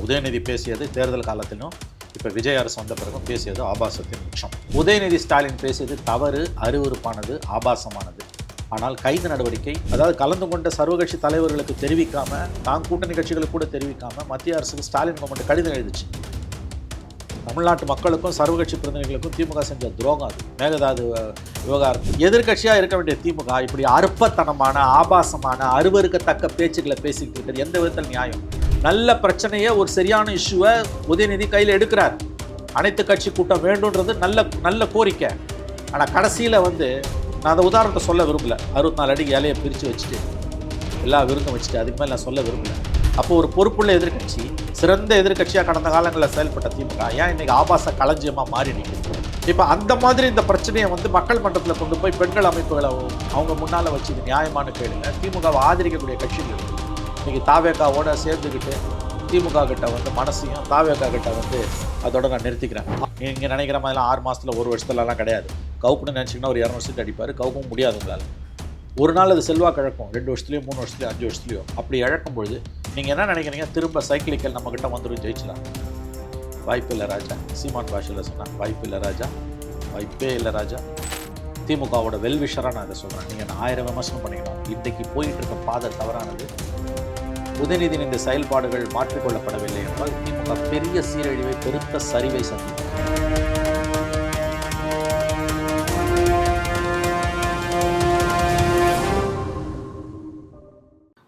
உதயநிதி பேசியது தேர்தல் காலத்திலும் இப்போ விஜய் அரசு வந்த பிறகும் பேசியது ஆபாசத்தின் உச்சம். உதயநிதி ஸ்டாலின் பேசியது தவறு, அருவருப்பானது, ஆபாசமானது. ஆனால் கைது நடவடிக்கை, அதாவது கலந்து கொண்ட சர்வகட்சி தலைவர்களுக்கு தெரிவிக்காம, தான் கூட்டணி கட்சிகளுக்கு கூட தெரிவிக்காம மத்திய அரசுக்கு ஸ்டாலின் கவர்மெண்ட் கடிதம் எழுதிச்சு. தமிழ்நாட்டு மக்களுக்கும் சர்வகட்சி பிரதிநிதிகளுக்கும் திமுக செஞ்ச துரோகம் அது. மேகதாது விவகாரத்தில் எதிர்கட்சியாக இருக்க வேண்டிய திமுக இப்படி அற்பத்தனமான, ஆபாசமான, அருவருக்கத்தக்க பேச்சுக்களை பேசிக்கிட்டு இருக்கிறது எந்த விதத்தில் நியாயம்? நல்ல பிரச்சனையை, ஒரு சரியான இஷ்யூவை உதயநிதி கையில் எடுக்கிறார். அனைத்து கட்சி கூட்டம் வேண்டும்ன்றது நல்ல கோரிக்கை. ஆனால் கடைசியில் நான் அந்த உதாரணத்தை சொல்ல விரும்பல. 64 அடி இலையை பிரித்து வச்சுட்டு எல்லா விருந்தும் வச்சுட்டு அதுக்கு மேலே நான் சொல்ல விரும்பல. அப்போ ஒரு பொறுப்புள்ள எதிர்கட்சி, சிறந்த எதிர்கட்சியாக கடந்த காலங்களில் செயல்பட்ட திமுக ஏன் இன்னைக்கு ஆபாச களஞ்சியமாக மாறி நிற்கிறது? இப்போ அந்த மாதிரி இந்த பிரச்சனையை மக்கள் மன்றத்தில் கொண்டு போய் பெண்கள் அமைப்புகளை அவங்க முன்னால் வச்சு இது நியாயமான கேளுங்க. திமுகவை ஆதரிக்கக்கூடிய கட்சிகள் இன்னைக்கு தாவேக்காவோட சேர்ந்துக்கிட்டு திமுக கிட்ட மனசையும் தாவேக்கா கிட்ட அதோட நான் நிறுத்திக்கிறேன். நீங்கள் நினைக்கிற மாதிரிலாம் 6 மாதத்தில் 1 வருஷத்துலலாம் கிடையாது. கவுக்குன்னு நினச்சிங்கன்னா ஒரு 200 சீட் அடிப்பார். கவுக்கும் முடியாது உங்களால். ஒரு நாள் அது செல்வாக்கு இழக்கும். 2 வருஷத்துலையோ 3 வருஷத்துலையோ 5 வருஷத்துலையோ அப்படி இழக்கும் பொழுது நீங்கள் என்ன நினைக்கிறீங்க? திரும்ப சைக்கிளிக்கல் நம்மக்கிட்ட வந்துடும், ஜெயிச்சலாம். வாய்ப்பு இல்லை ராஜா. சீமான் பாஷையில் சொன்னான், வாய்ப்பு இல்லை ராஜா, வாய்ப்பே இல்லை ராஜா. திமுகவோட வெல்விஷராக நான் இதை சொல்கிறேன். நீங்கள் நான் 1000 விமர்சனம் பண்ணிக்கணும். இன்றைக்கு போயிட்டு இருக்க பாதை தவறானது. உதயநிதியின் இந்த செயல்பாடுகள் மாற்றிக்கொள்ளப்படவில்லை என்றால் திமுக பெரிய சீரழிவை, பெருத்த சரிவை சந்திக்கும்.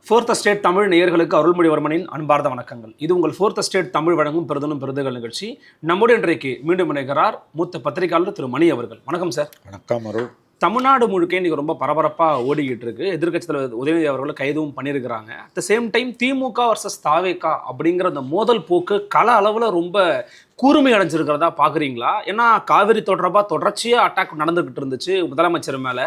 ஃபோர்த் ஸ்டேட் தமிழ் நேயர்களுக்கு அருள்மொழிவர்மனின் அன்பார்ந்த வணக்கங்கள். இது உங்கள் ஃபோர்த் ஸ்டேட் தமிழ் வழங்கும் பெருதலும் பெருதுகள் நிகழ்ச்சி. நம்முடைய இன்றைக்கு மீண்டும் இணைகிறார் மூத்த பத்திரிகையாளர் திரு மணி அவர்கள். வணக்கம் சார். வணக்கம் அருள். தமிழ்நாடு முழுக்க இன்றைக்கி ரொம்ப பரபரப்பாக ஓடிக்கிட்டு இருக்கு. எதிர்க்கட்சி தலைவர் உதயநிதி அவர்களை கைதும் பண்ணியிருக்கிறாங்க. At the same time DMK versus TVK அப்படிங்கிற அந்த மோதல் போக்கு கள அளவில் ரொம்ப கூர்மை அடைஞ்சிருக்கிறதா பார்க்குறீங்களா? ஏன்னா காவிரி தொடர்பாக தொடர்ச்சியாக அட்டாக் நடந்துக்கிட்டு இருந்துச்சு முதலமைச்சர் மேலே.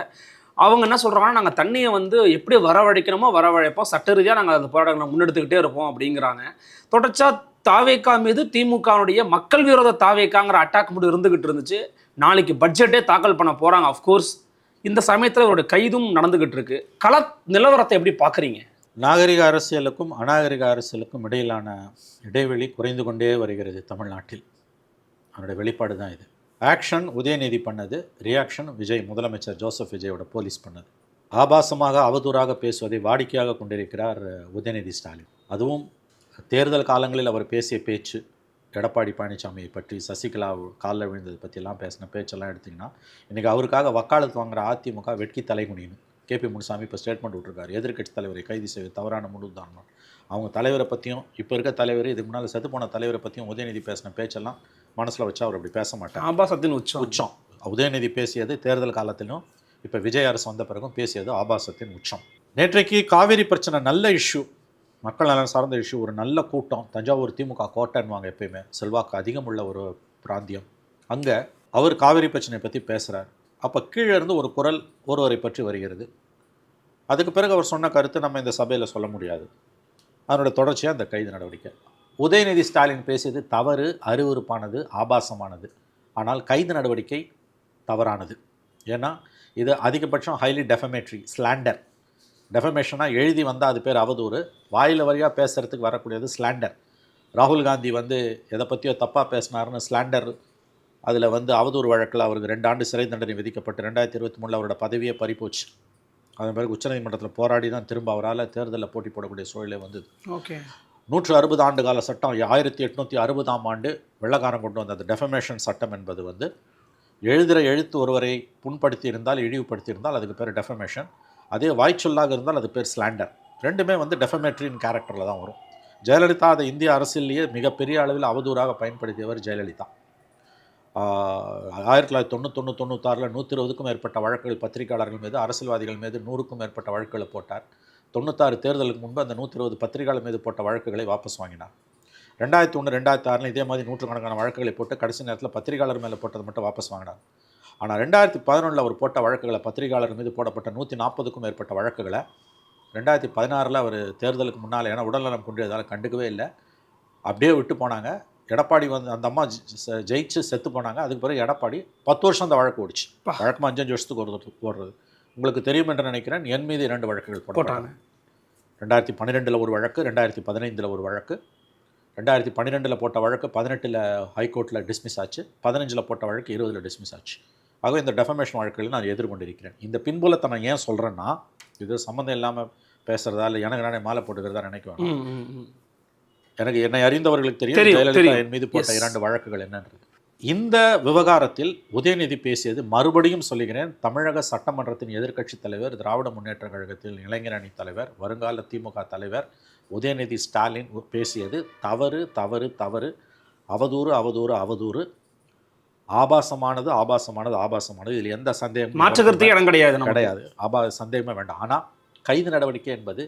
அவங்க என்ன சொல்கிறாங்கன்னா, நாங்கள் தண்ணியை எப்படி வரவழைக்கணுமோ வரவழைப்போம், சட்ட ரீதியாக நாங்கள் அந்த போராட்டங்களை முன்னெடுத்துக்கிட்டே இருப்போம் அப்படிங்கிறாங்க. தொடர்ச்சியாக தாவேகா மீது திமுகவுடைய மக்கள் விரோத தாவேகாங்கிற அட்டாக் மட்டும் இருந்துகிட்டு இருந்துச்சு. நாளைக்கு பட்ஜெட்டே தாக்கல் பண்ண போகிறாங்க. அஃப்கோர்ஸ் இந்த சமயத்தில் அவருடைய கைதும் நடந்துகிட்டு இருக்கு. கள நிலவரத்தை எப்படி பார்க்குறீங்க? நாகரிக அரசியலுக்கும் அநாகரிக அரசியலுக்கும் இடையிலான இடைவெளி குறைந்து கொண்டே வருகிறது தமிழ்நாட்டில். அவருடைய வெளிப்பாடு தான் இது. ஆக்ஷன் உதயநிதி பண்ணது, ரியாக்ஷன் விஜய், முதலமைச்சர் ஜோசப் விஜயோட போலீஸ் பண்ணது. ஆபாசமாக அவதூறாக பேசுவதை வாடிக்கையாக கொண்டிருக்கிறார் உதயநிதி ஸ்டாலின். அதுவும் தேர்தல் காலங்களில் அவர் பேசிய பேச்சு, எடப்பாடி பழனிசாமியை பற்றி, சசிகலா காலில் விழுந்ததை பற்றியெல்லாம் பேசின பேச்செல்லாம் எடுத்திங்கன்னா இன்றைக்கி அவருக்காக வக்காலத்து வாங்குகிற அதிமுக வெட்கி தலைகுனியணும். கேபி முனுசாமி இப்போ ஸ்டேட்மெண்ட் விட்டுருக்காரு, எதிர்க்கட்சி தலைவரை கைது செய்வது தவறான முன்னுதாரணம். அவங்க தலைவரை பற்றியும், இப்போ இருக்க தலைவர், இதுக்கு முன்னால் செத்து போன தலைவரை பற்றியும் உதயநிதி பேசின பேச்செல்லாம் மனசில் வச்சு அவர் அப்படி பேச மாட்டார். ஆபாசத்தின் உச்சம். உதயநிதி பேசியது தேர்தல் காலத்திலும் இப்போ விஜய் அரசு வந்த பிறகும் பேசியது ஆபாசத்தின் உச்சம். நேற்றைக்கு காவிரி பிரச்சனை நல்ல இஷ்யூ, மக்கள் நலன் சார்ந்த இஷ்யூ. ஒரு நல்ல கூட்டம். தஞ்சாவூர் திமுக கோட்டைன்னுவாங்க எப்பயுமே, செல்வாக்கு அதிகம் உள்ள ஒரு பிராந்தியம். அங்கே அவர் காவிரி பிரச்சனையை பற்றி பேசுகிறார். அப்போ கீழே இருந்து ஒரு குரல் ஒருவரை பற்றி வருகிறது. அதுக்கு பிறகு அவர் சொன்ன கருத்து நம்ம இந்த சபையில் சொல்ல முடியாது. அதனோட தொடர்ச்சியாக அந்த கைது நடவடிக்கை. உதயநிதி ஸ்டாலின் பேசியது தவறு, அருவருப்பானது, ஆபாசமானது. ஆனால் கைது நடவடிக்கை தவறானது. ஏன்னா இது அதிகபட்சம் ஹைலி டெஃபமேட்ரி, ஸ்லாண்டர். டெஃபமேஷனாக எழுதி வந்தால் அது பேர் அவதூறு, வாயில் வரியாக பேசுகிறதுக்கு வரக்கூடியது ஸ்லாண்டர். ராகுல் காந்தி எதை பற்றியோ தப்பாக பேசினாருன்னு ஸ்லாண்டர், அதில் அவதூறு வழக்கில் அவருக்கு 2 ஆண்டு சிறை தண்டனை விதிக்கப்பட்டு 2023 அவரோட பதவியே பறிப்போச்சு. அதன் பிறகு உச்சநீதிமன்றத்தில் போராடி தான் திரும்ப அவரால் தேர்தலில் போட்டி போடக்கூடிய சூழலே வந்தது. ஓகே. 160 ஆண்டு கால சட்டம் 1860ஆம் ஆண்டு வெள்ளக்காரன் கொண்டு வந்த அந்த டெஃபமேஷன் சட்டம் என்பது எழுதுகிற எழுத்து ஒருவரை புண்படுத்தி இருந்தால், இழிவுபடுத்தி இருந்தால் அதுக்கு பேர் டெஃபமேஷன். அதே வாய்ச்சொல்லாக இருந்தால் அது பேர் ஸ்லாண்டர். ரெண்டுமே டெஃபமேட்ரின் கேரக்டரில் தான் வரும். ஜெயலலிதா அதை இந்திய அரசியலேயே மிகப்பெரிய அளவில் அவதூறாக பயன்படுத்தியவர் ஜெயலலிதா. 1990-96 120க்கும் மேற்பட்ட வழக்குகள் பத்திரிகையாளர்கள் மீது, அரசியல்வாதிகள் மீது 100க்கும் மேற்பட்ட வழக்குகளை போட்டார். 96 தேர்தலுக்கு முன்பு அந்த 120 பத்திரிகையாளர் மீது போட்ட வழக்குகளை வாபஸ் வாங்கினார். 2001 2006 இதே மாதிரி 100கணக்கான வழக்குகளை போட்டு கடைசி நேரத்தில் பத்திரிகையாளர் மேலே போட்டதை மட்டும் வாபஸ் வாங்கினார். ஆனால் 2011 அவர் போட்ட வழக்குகளை, பத்திரிகையாளர் மீது போடப்பட்ட 140க்கும் மேற்பட்ட வழக்குகளை 2016 அவர் தேர்தலுக்கு முன்னால், ஏன்னா உடல்நலம் குன்றியதால் கண்டுக்கவே இல்லை, அப்படியே விட்டு போனாங்க. எடப்பாடி அந்த அம்மா ஜெயிச்சு செத்து போனாங்க. அதுக்கு பிறகு எடப்பாடி 10 வருஷம் அந்த வழக்கு ஓடிச்சு. வழக்கமாக 5 வருஷத்துக்கு ஓடுறது உங்களுக்கு தெரியும் என்று நினைக்கிறேன். என் மீது 2 வழக்குகள் போட்டாங்க. 2012 ஒரு வழக்கு, 2015 ஒரு வழக்கு, 2012 போட்ட வழக்கு 18 ஹைகோர்ட்டில் டிஸ்மிஸ் ஆச்சு, 15 போட்ட வழக்கு 20 டிஸ்மிஸ் ஆச்சு. ஆக இந்த டெஃபமேஷன் வழக்குகளை நான் எதிர்கொண்டிருக்கிறேன். இந்த பின்புலத்தை நான் ஏன் சொல்கிறேன்னா, இது சம்மந்தம் இல்லாமல் பேசுகிறதா இல்லை எனக்கு நானே மாலை போட்டுக்கிறதா நினைக்க வேணாம். எனக்கு என்னை அறிந்தவர்களுக்கு தெரியும் ஜெயலலிதா என் மீது போட்ட 2 வழக்குகள் என்னன்றது. இந்த விவகாரத்தில் உதயநிதி பேசியது, மறுபடியும் சொல்லுகிறேன், தமிழக சட்டமன்றத்தின் எதிர்க்கட்சித் தலைவர், திராவிட முன்னேற்ற கழகத்தில் இளைஞர் அணி தலைவர், வருங்கால திமுக தலைவர் உதயநிதி ஸ்டாலின் பேசியது தவறு தவறு தவறு, அவதூறு அவதூறு அவதூறு, ஆபாசமானது ஆபாசமானது ஆபாசமானது. இதில் எந்த சந்தேகம் மாற்றுக்கருத்தே இடம் கிடையாது. சந்தேகமே வேண்டாம். ஆனால் கைது நடவடிக்கை என்பது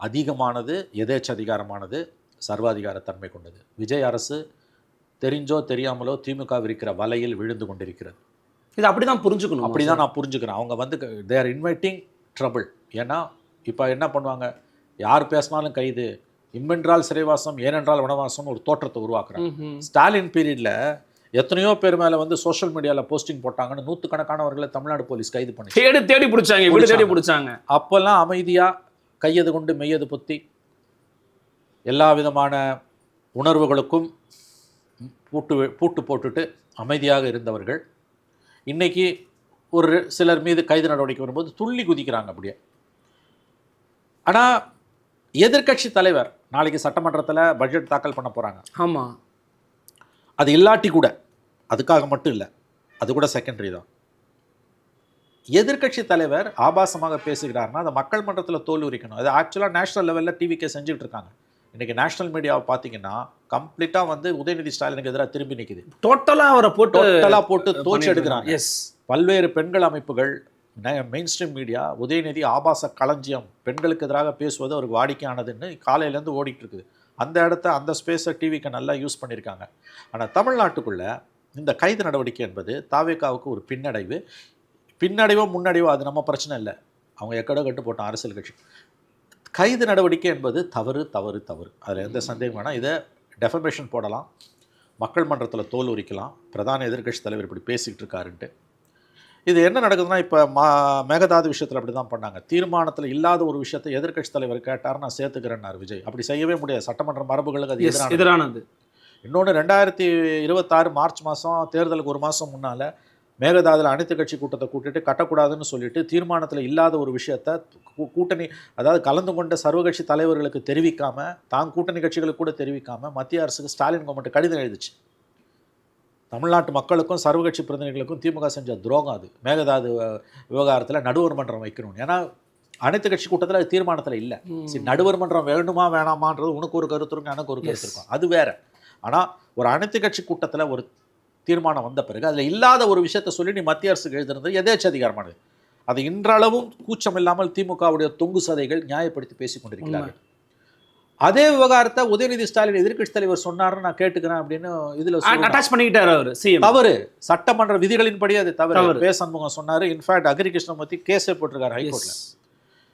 அதிகமானது, எதேச்சதிகாரமானது, சர்வாதிகாரத்தன்மை கொண்டது. விஜய் அரசு தெரிஞ்சோ தெரியாமலோ திமுக இருக்கிற வலையில் விழுந்து கொண்டிருக்கிறது. இது அப்படிதான் புரிஞ்சுக்கணும். அப்படிதான் நான் புரிஞ்சுக்கிறேன். அவங்க வந்து தே ஆர் இன்வைட்டிங் ட்ரபிள். ஏன்னா இப்போ என்ன பண்ணுவாங்க, யார் பேசினாலும் கைது, இம்மென்றால் சிறைவாசம், ஏனென்றால் வனவாசம்னு ஒரு தோற்றத்தை உருவாக்குறாங்க. ஸ்டாலின் பீரியடில் எத்தனையோ பேர் மேலே வந்து சோஷியல் மீடியாவில் போஸ்டிங் போட்டாங்கன்னு 100கணக்கானவர்களை தமிழ்நாடு போலீஸ் கைது பண்ணி தேடி பிடிச்சாங்க. அப்போல்லாம் அமைதியாக கையது கொண்டு மெய்யது புத்தி எல்லா விதமான உணர்வுகளுக்கும் பூட்டு போட்டுட்டு அமைதியாக இருந்தவர்கள் இன்னைக்கு ஒரு சிலர் மீது கைது நடவடிக்கை வரும்போது துள்ளி குதிக்கிறாங்க அப்படியே. ஆனால் எதிர்க்கட்சி தலைவர் நாளைக்கு சட்டமன்றத்தில் பட்ஜெட் தாக்கல் பண்ண போகிறாங்க. ஆமாம், அது இல்லாட்டி கூட, அதுக்காக மட்டும் இல்லை, அது கூட செகண்டரி தான். எதிர்க்கட்சி தலைவர் ஆபாசமாக பேசுகிறாருன்னா அதை மக்கள் மன்றத்தில் தோல்வி உரிக்கணும். அது ஆக்சுவலாக நேஷனல் லெவலில் டிவிக்கே செஞ்சுட்டு இருக்காங்க. இன்றைக்கி நேஷனல் மீடியாவை பார்த்தீங்கன்னா கம்ப்ளீட்டாக வந்து உதயநிதி ஸ்டாலினுக்கு எதிராக திரும்பி நிற்குது. டோட்டலாக போட்டு தோச்சி எடுக்கிறாங்க. பல்வேறு பெண்கள் அமைப்புகள், மெயின் ஸ்ட்ரீம் மீடியா உதயநிதி ஆபாச களஞ்சியம், பெண்களுக்கு எதிராக பேசுவது அவருக்கு வாடிக்கையானதுன்னு காலையிலேருந்து ஓடிட்டு இருக்குது. அந்த இடத்த, அந்த ஸ்பேஸை டிவிக்கு நல்லா யூஸ் பண்ணியிருக்காங்க. ஆனால் தமிழ்நாட்டுக்குள்ளே இந்த கைது நடவடிக்கை என்பது தாவேகாவுக்கு ஒரு பின்னடைவோ முன்னடைவோ அது நம்ம பிரச்சனை இல்லை. அவங்க எக்கடோ கட்டு போட்டோம் அரசியல் கட்சி. கைது நடவடிக்கை என்பது தவறு தவறு தவறு, அதில் எந்த சந்தேகம் வேணால். இதை டெஃபமேஷன் போடலாம், மக்கள் மன்றத்தில் தோல் உரிக்கலாம், பிரதான எதிர்க்கட்சி தலைவர் இப்படி பேசிக்கிட்டு இருக்காருன்ட்டு. இது என்ன நடக்குதுன்னா, இப்போ மேகதாது விஷயத்தில் அப்படி தான் பண்ணாங்க. தீர்மானத்தில் இல்லாத ஒரு விஷயத்தை எதிர்க்கட்சி தலைவர் கேட்டார், நான் சேர்த்துக்கிறேன்னார் விஜய். அப்படி செய்யவே முடியாது, சட்டமன்ற மரபுகளுக்கு அது எதிரானது. இன்னொன்று 2026 மார்ச் மாதம் தேர்தலுக்கு ஒரு மாதம் முன்னால் மேகதாதுல அனைத்து கட்சி கூட்டத்தை கூட்டிட்டு கட்டக்கூடாதுன்னு சொல்லிட்டு தீர்மானத்தில் இல்லாத ஒரு விஷயத்தை கூட்டணி, அதாவது கலந்து கொண்ட சர்வகட்சி தலைவர்களுக்கு தெரிவிக்காமல், தான் கூட்டணி கட்சிகளுக்கு கூட தெரிவிக்காமல் மத்திய அரசுக்கு ஸ்டாலின் கவர்மெண்ட் கடிதம் எழுதிச்சு. தமிழ்நாட்டு மக்களுக்கும் சர்வகட்சி பிரதிநிதிகளுக்கும் திமுக செஞ்ச துரோகம் அது. மேகதாது விவகாரத்தில் நடுவர் மன்றம் வைக்கணும். ஏன்னா அனைத்து கட்சி கூட்டத்தில் அது தீர்மானத்தில் இல்லை. சரி, நடுவர் மன்றம் வேணுமா வேணாமான்றது உனக்கு ஒரு கருத்து இருக்கும், எனக்கு ஒரு கருத்து இருக்கும், அது வேற. ஆனால் ஒரு அனைத்து கட்சி கூட்டத்தில் ஒரு தீர்மானம் வந்த பிறகு அதில் இல்லாத ஒரு விஷயத்தை சொல்லி நீ மத்திய அரசுக்கு எழுதுறது எதேச்சதிகாரமானது. அது இன்றளவும் கூச்சம் இல்லாமல் திமுகவுடைய தொங்கு சதைகள் நியாயப்படுத்தி பேசிக் கொண்டிருக்கிறார்கள். அதே விவகாரத்தை உதயநிதி ஸ்டாலின் எதிர்க்கட்சி தலைவர் சொன்னார்னு நான் கேட்டுக்கிறேன் அப்படின்னு இதுல அட்டாச் பண்ணிக்கிட்டாரு அவர். தவறு, சட்டமன்ற விதிகளின்படி அது தவறு. பே சண்முகம் சொன்னாரு. இன்ஃபேக்ட் அக்ரி கிருஷ்ணமூர்த்தி கேஸே போட்டிருக்காரு ஹைகோர்ட்ல.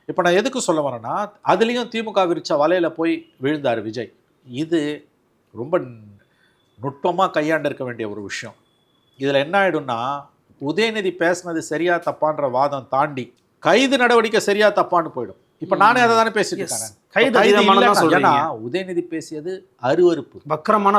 இப்போ நான் எதுக்கு சொல்ல வரேன்னா, அதுலேயும் திமுக விரிச்ச வலையில போய் விழுந்தார் விஜய். இது ரொம்ப நுட்பமாக கையாண்டு இருக்க வேண்டிய ஒரு விஷயம். இதில் என்ன ஆகிடும்னா, உதயநிதி பேசினது சரியா தப்பான்ற வாதம் தாண்டி கைது நடவடிக்கை சரியா தப்பான்னு போயிடும். இப்போ நானே அதை தானே பேசிக்கிட்டேன். ஏன்னா உதயநிதி பேசியது அருவருப்பு, வக்ரமான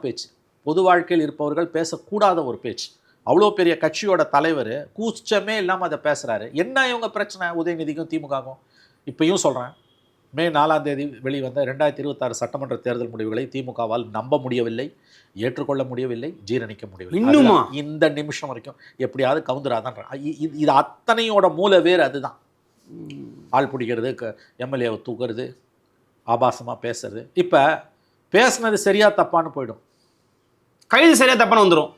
பேச்சு, பொது வாழ்க்கையில் இருப்பவர்கள் பேசக்கூடாத ஒரு பேச்சு. அவ்வளோ பெரிய கட்சியோட தலைவர் கூச்சமே இல்லாமல் அதை பேசுகிறாரு. என்ன இவங்க பிரச்சனை உதயநிதிக்கும் திமுகவும்? இப்பயும் சொல்கிறேன், மே 4ஆம் தேதி வெளிவந்த 2026 சட்டமன்ற தேர்தல் முடிவுகளை திமுகவால் நம்ப முடியவில்லை, ஏற்றுக்கொள்ள முடியவில்லை, ஜீரணிக்க முடியவில்லை. இன்னுமா இந்த நிமிஷம் வரைக்கும் எப்படியாவது கவுந்துராதான். இது அத்தனையோட மூல வேறு அதுதான். ஆள் பிடிக்கிறது, எம்எல்ஏவை தூக்குறது, ஆபாசமாக பேசுறது. இப்போ பேசுனது சரியா தப்பான்னு போயிடும். கைது சரியா தப்பான்னு வந்துடும்.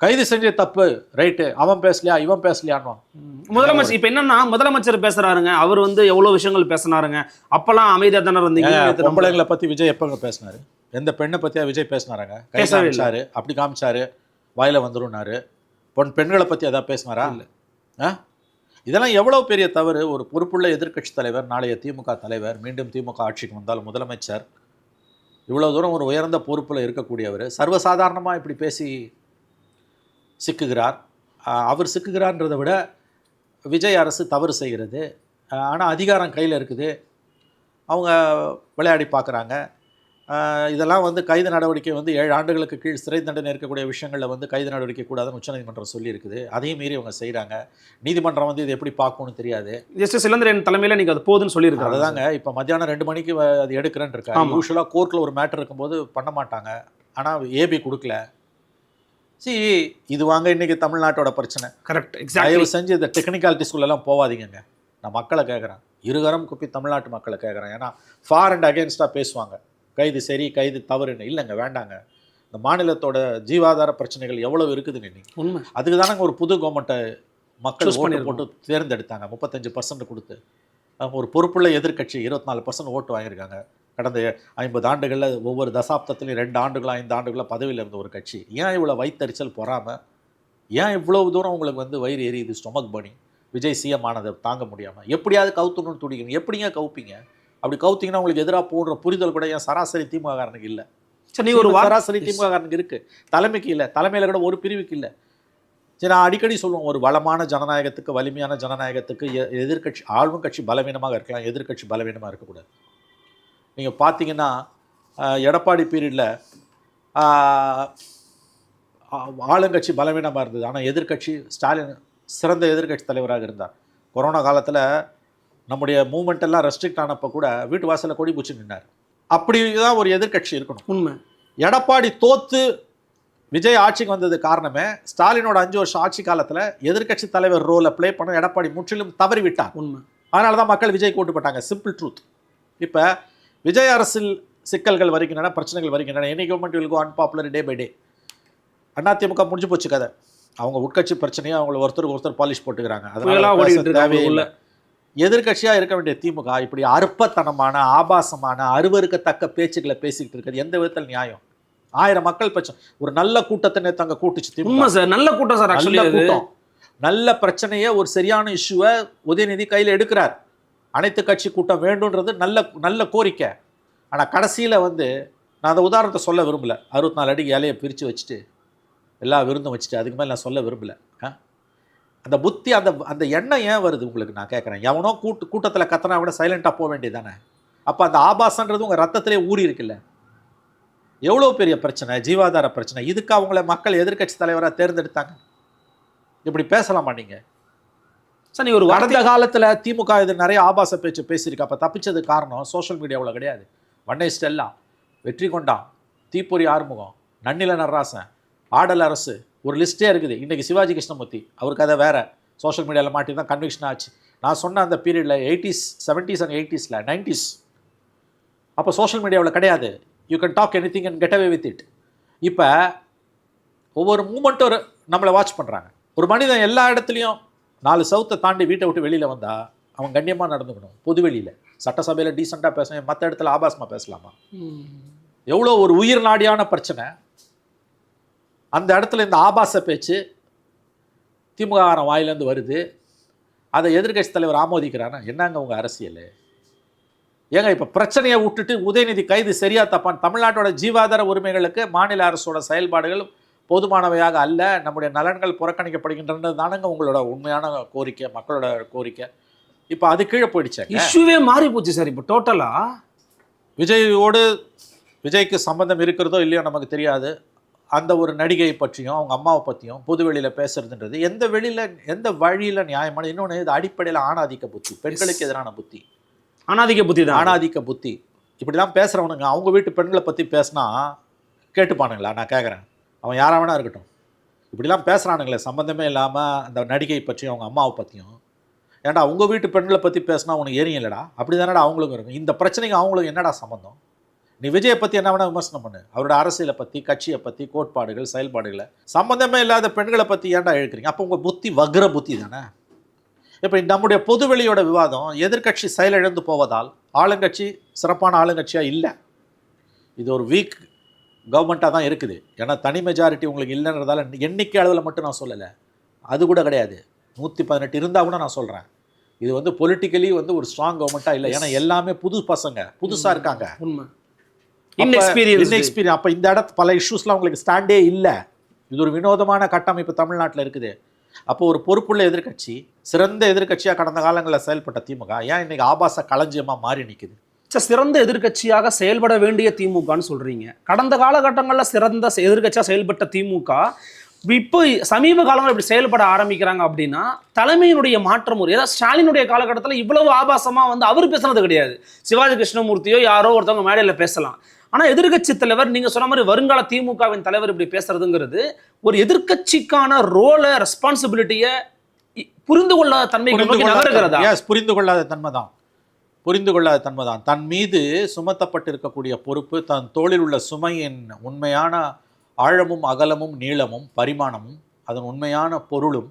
கைது செஞ்ச தப்பு ரைட்டு, அவன் பேசலையா இவன் பேசலையான்னு. முதலமைச்சர் இப்போ என்னன்னா, முதலமைச்சர் பேசுறாருங்க, அவர் வந்து எவ்வளோ விஷயங்கள் பேசினாருங்க. அப்பெல்லாம் அமைதியாக தானே இருந்தீங்க. பொம்பளைங்களை பற்றி விஜய் எப்போங்க பேசினாரு? எந்த பெண்ணை பற்றியா விஜய் பேசினாராங்க? கை காமிச்சாரு, அப்படி காமிச்சாரு, வாயில வந்துருன்னாரு. பெண்களை பற்றி அதான் பேசினாரா? இல்லை. இதெல்லாம் எவ்வளோ பெரிய தவறு. ஒரு பொறுப்புள்ள எதிர்க்கட்சி தலைவர், நாளைய திமுக தலைவர், மீண்டும் திமுக ஆட்சிக்கு வந்தால் முதலமைச்சர், இவ்வளோ தூரம் ஒரு உயர்ந்த பொறுப்பில் இருக்கக்கூடியவர் சர்வசாதாரணமாக இப்படி பேசி சிக்குகிறார். அவர் சிக்குகிறார்ன்றதை விட விஜய் அரசு தவறு செய்கிறது. ஆனால் அதிகாரம் கையில் இருக்குது, அவங்க விளையாடி பார்க்குறாங்க. இதெல்லாம் வந்து கைது நடவடிக்கை வந்து 7 ஆண்டுகளுக்கு கீழ் சிறை தண்டனை இருக்கக்கூடிய விஷயங்களில் வந்து கைது நடவடிக்கை கூடாதுன்னு உச்சநீதிமன்றம் சொல்லியிருக்குது. அதையும் மீறி அவங்க செய்கிறாங்க. நீதிமன்றம் வந்து இது எப்படி பார்க்கணும்னு தெரியாது. ஜஸ்டிஸ் இளந்திரன் தலைமையில் நீங்கள் அது போதுன்னு சொல்லியிருக்காங்க. அதுதாங்க இப்போ மத்தியானம் 2 மணிக்கு அது எடுக்கிறேன்னு இருக்கா. யூஸ்வலாக கோர்ட்டில் ஒரு மேட்டர் இருக்கும்போது பண்ண மாட்டாங்க. ஆனால் ஏபி கொடுக்கல. இது வாங்க இன்னைக்கு தமிழ்நாட்டோட பிரச்சனை. கரெக்ட். தயவு செஞ்சு இந்த டெக்னிக்காலிட்டிஸ்குள்ளெல்லாம் போகாதீங்க. நான் மக்களை கேட்குறேன், இருகரம் குப்பி தமிழ்நாட்டு மக்களை கேட்குறேன். ஏன்னா ஃபார் அண்ட் அகேன்ஸ்டாக பேசுவாங்க. கைது சரி, கைது தவறுன்னு. இல்லைங்க, வேண்டாங்க. இந்த மாநிலத்தோட ஜீவாதார பிரச்சனைகள் எவ்வளவு இருக்குதுன்னு இன்னைக்கு உண்மை. அதுக்கு தானே ஒரு புது கவர்மெண்ட்டை மக்கள் ஓட்டு போட்டு தேர்ந்தெடுத்தாங்க. 35% கொடுத்து ஒரு பொறுப்புள்ள எதிர்க்கட்சி 24% ஓட்டு வாங்கியிருக்காங்க. கடந்த 50 ஆண்டுகளில் ஒவ்வொரு தசாப்தத்துலையும் 2 ஆண்டுகளோ 5 ஆண்டுகளோ பதவியில் இருந்த ஒரு கட்சி. ஏன் இவ்வளோ வயிற்றறிச்சல் பொறாமல்? ஏன் இவ்வளவு தூரம் உங்களுக்கு வந்து வயிறு எரியுது, ஸ்டொமக் பனி? விஜய் சிஎம் ஆனதை தாங்க முடியாமல் எப்படியாவது கவுத்தணும்னு துடிக்கணும். எப்படிங்க கவுப்பீங்க? அப்படி கவுத்திங்கன்னா உங்களுக்கு எதிராக போடுற புரிதல் கூட ஏன் சராசரி திமுககாரனுக்கு இல்லை. சரி, ஒரு சராசரி திமுககாரனுக்கு இருக்குது, தலைமைக்கு இல்லை. தலைமையில் கூட ஒரு பிரிவுக்கு இல்லை. சரி, நான் அடிக்கடி சொல்லுவேன், ஒரு வளமான ஜனநாயகத்துக்கு, வலிமையான ஜனநாயகத்துக்கு எதிர்கட்சி, ஆளும் கட்சி பலவீனமாக இருக்கலாம், எதிர்கட்சி பலவீனமாக இருக்கக்கூடாது. நீங்கள் பார்த்தீங்கன்னா எடப்பாடி பீரியடில் ஆளுங்கட்சி பலவீனமாக இருந்தது. ஆனால் எதிர்கட்சி ஸ்டாலின் சிறந்த எதிர்கட்சி தலைவராக இருந்தார். கொரோனா காலத்தில் நம்முடைய மூவ்மெண்ட் எல்லாம் ரெஸ்ட்ரிக்ட் ஆனப்போ கூட வீட்டு வாசலில் கொடி பூச்சி நின்னார். அப்படி தான் ஒரு எதிர்கட்சி இருக்கணும். உண்மை. எடப்பாடி தோத்து விஜய் ஆட்சிக்கு வந்தது காரணமே ஸ்டாலினோட 5 வருஷம் ஆட்சி காலத்தில் எதிர்கட்சி தலைவர் ரோலை ப்ளே பண்ண எடப்பாடி முற்றிலும் தவறி விட்டார். உண்மை. அதனால தான் மக்கள் விஜய் கூட்டுப்பட்டாங்க. Simple truth. இப்போ விஜய் அரசில் சிக்கல்கள் வருகின்றன, பிரச்சனைகள் வருகின்றன. Any government will go unpopular day by day. AIADMK முடிஞ்சு போச்சு கதை. அவங்க உட்கட்சி பிரச்சனையை அவங்களை ஒருத்தர் பாலிஷ் போட்டுக்கிறாங்க. அதனால தேவையில்லை. எதிர்கட்சியாக இருக்க வேண்டிய திமுக இப்படி அற்பத்தனமான, ஆபாசமான, அருவருக்கத்தக்க பேச்சுக்களை பேசிக்கிட்டு இருக்கிறது எந்த விதத்தில் நியாயம்? 1000 மக்கள் பிரச்சனை, ஒரு நல்ல கூட்டத்தை நேற்று அங்கே கூட்டுச்சு திமுக. நல்ல கூட்டம் சார். நல்ல கூட்டம், நல்ல பிரச்சனையை, ஒரு சரியான இஷ்யூவை உதயநிதி கையில் எடுக்கிறார். அனைத்து கட்சி கூட்டம் வேண்டும்ன்றது நல்ல கோரிக்கை. ஆனால் கடைசியில் வந்து நான் அந்த உதாரணத்தை சொல்ல விரும்பலை. 64 அடி இலையை பிரித்து வச்சுட்டு எல்லா விருந்தும் வச்சுட்டு அதுக்கு மேலே நான் சொல்ல விரும்பலை. அந்த புத்தி, அந்த எண்ணம் ஏன் வருது உங்களுக்கு நான் கேட்குறேன். எவனோ கூட்டத்தில் கத்தனா கூட சைலண்ட்டாக போக வேண்டியது தானே. அப்போ அந்த ஆபாசன்றது உங்கள் ரத்தத்திலே ஊறி இருக்குல்ல. எவ்வளோ பெரிய பிரச்சனை, ஜீவாதார பிரச்சனை. இதுக்கு அவங்கள மக்கள் எதிர்கட்சி தலைவராக தேர்ந்தெடுத்தாங்க. இப்படி பேசலாமா நீங்கள்? சார், நீ ஒரு கடந்த காலத்தில் திமுக இது நிறைய ஆபாச பேச்சு பேசியிருக்கு. அப்போ தப்பிச்சது காரணம் சோஷியல் மீடியாவில் கிடையாது. வண்ணை ஸ்டெல்லா, வெற்றி கொண்டான், தீப்பொறி ஆறுமுகம், நன்னில நடராசன், ஆடல் அரசு, ஒரு லிஸ்ட்டே இருக்குது. இன்றைக்கி சிவாஜி கிருஷ்ணமூர்த்தி, அவருக்கு அதை வேறு சோஷியல் மீடியாவில் மாட்டி தான் கன்விக்ஷன் ஆச்சு. நான் சொன்ன அந்த பீரியடில் 80s 70s and 80s 90s அப்போ சோஷியல் மீடியாவில் கிடையாது. You can talk anything and get away with it. இப்போ ஒவ்வொரு மூமெண்ட்டும் நம்மளை வாட்ச் பண்ணுறாங்க. ஒரு மனிதன் எல்லா இடத்துலையும் 4 சவுத்தை தாண்டி வீட்டை விட்டு வெளியில் வந்தால் அவன் கண்ணியமாக நடந்துக்கணும். பொதுவெளியில் சட்டசபையில் டீசெண்டாக பேசணும். மற்ற இடத்துல ஆபாசமாக பேசலாமா? எவ்வளோ ஒரு உயிர் நாடியான பிரச்சனை. அந்த இடத்துல இந்த ஆபாச பேச்சு திமுக வாயிலேருந்து வருது. அதை எதிர்கட்சி தலைவர் ஆமோதிக்கிறானா? என்னங்க உங்கள் அரசியல்? ஏங்க இப்போ பிரச்சனையை விட்டுட்டு உதயநிதி கைது சரியா தப்பான்? தமிழ்நாட்டோட ஜீவாதார உரிமைகளுக்கு மாநில அரசோட செயல்பாடுகள் போதுமானவையாக அல்ல, நம்முடைய நலன்கள் புறக்கணிக்கப்படுகின்றன தானங்க உங்களோட உண்மையான கோரிக்கை, மக்களோட கோரிக்கை. இப்போ அது கீழே போயிடுச்சு. இஷ்யூவே மாறி போச்சு சார். இப்போ டோட்டலாக விஜய்க்கு சம்பந்தம் இருக்கிறதோ இல்லையோ நமக்கு தெரியாது. அந்த ஒரு நடிகை பற்றியும் அவங்க அம்மாவை பற்றியும் பொதுவெளியில் பேசுறதுன்றது எந்த வழியில் நியாயமான? இன்னொன்று, இது அடிப்படையில் ஆணாதிக்க புத்தி, பெண்களுக்கு எதிரான புத்தி, ஆணாதிக்க புத்தி தான். ஆணாதிக்க புத்தி. இப்படிலாம் பேசுகிறவனுங்க அவங்க வீட்டு பெண்களை பற்றி பேசினா கேட்டுப்பானுங்களா? நான் கேட்குறேன். அவன் யாராக வேணா இருக்கட்டும். இப்படிலாம் பேசுகிறானுங்களே சம்மந்தமே இல்லாமல் அந்த நடிகை பற்றியும் அவங்க அம்மாவை பற்றியும். ஏன்டா உங்கள் வீட்டு பெண்களை பற்றி பேசினா உனக்கு ஏறியும் இல்லைடா? அப்படி தானடா அவங்களுக்கும் இருக்கும். இந்த பிரச்சனைக்கு அவங்களுக்கு என்னடா சம்மந்தம்? நீ விஜயை பற்றி என்ன வேணால் விமர்சனம் பண்ணு. அவரோட அரசியலை பற்றி, கட்சியை பற்றி, கோட்பாடுகள், செயல்பாடுகளை, சம்மந்தமே இல்லாத பெண்களை பற்றி ஏன்டா எழுக்கிறீங்க? அப்போ உங்கள் புத்தி வக்ர புத்தி தானே. இப்போ நம்முடைய பொதுவெளியோட விவாதம் எதிர்கட்சி செயலிழந்து போவதால் ஆளுங்கட்சி சிறப்பான ஆளுங்கட்சியாக இல்லை. இது ஒரு வீக் கவர்மெண்ட்டாக தான் இருக்குது. ஏன்னா தனி மெஜாரிட்டி உங்களுக்கு இல்லைன்றதால எண்ணிக்கை அளவில் மட்டும் நான் சொல்லலை. அது கூட கிடையாது. 118 இருந்தால் கூட நான் சொல்கிறேன். இது வந்து பொலிட்டிக்கலி வந்து ஒரு ஸ்ட்ராங் கவர்மெண்ட்டாக இல்லை. ஏன்னா எல்லாமே புது பசங்க, புதுசாக இருக்காங்க. உண்மை. இன்எக்ஸ்பீரியன்ஸ். அப்போ இந்த இடத்து பல இஷ்யூஸ்லாம் உங்களுக்கு ஸ்டாண்டே இல்லை. இது ஒரு வினோதமான கட்டமைப்பு தமிழ்நாட்டில் இருக்குது. அப்போ ஒரு பொறுப்புள்ள எதிர்கட்சி, சிறந்த எதிர்கட்சியாக கடந்த காலங்களில் செயல்பட்ட திமுக ஏன் இன்னைக்கு ஆபாச களஞ்சியமாக மாறி நிற்குது? சிறந்த எதிர்க்கட்சியாக செயல்பட வேண்டிய திமுகன்னு சொல்றீங்க. கடந்த காலகட்டங்களில் சிறந்த எதிர்க்கட்சியாக செயல்பட்ட திமுக இப்போ சமீப காலங்கள் இப்படி செயல்பட ஆரம்பிக்கிறாங்க அப்படின்னா தலைமையினுடைய மாற்றம் ஒரு ஏதாவது ஸ்டாலினுடைய காலகட்டத்தில் இவ்வளவு ஆபாசமா வந்து அவர் பேசுனது கிடையாது. சிவாஜி கிருஷ்ணமூர்த்தியோ யாரோ ஒருத்தவங்க மேடையில் பேசலாம். ஆனால் எதிர்க்கட்சி தலைவர் நீங்க சொன்ன மாதிரி வருங்கால திமுகவின் தலைவர் இப்படி பேசுறதுங்கிறது ஒரு எதிர்க்கட்சிக்கான ரோலை ரெஸ்பான்சிபிலிட்டியை புரிந்து கொள்ளாத தன்மைக்கு நோக்கி நகருகிறதா? புரிந்து கொள்ளாத தன்மைதான். தன் மீது சுமத்தப்பட்டிருக்கக்கூடிய பொறுப்பு, தன் தோளில் உள்ள சுமையின் உண்மையான ஆழமும் அகலமும் நீளமும் பரிமாணமும் அதன் உண்மையான பொருளும்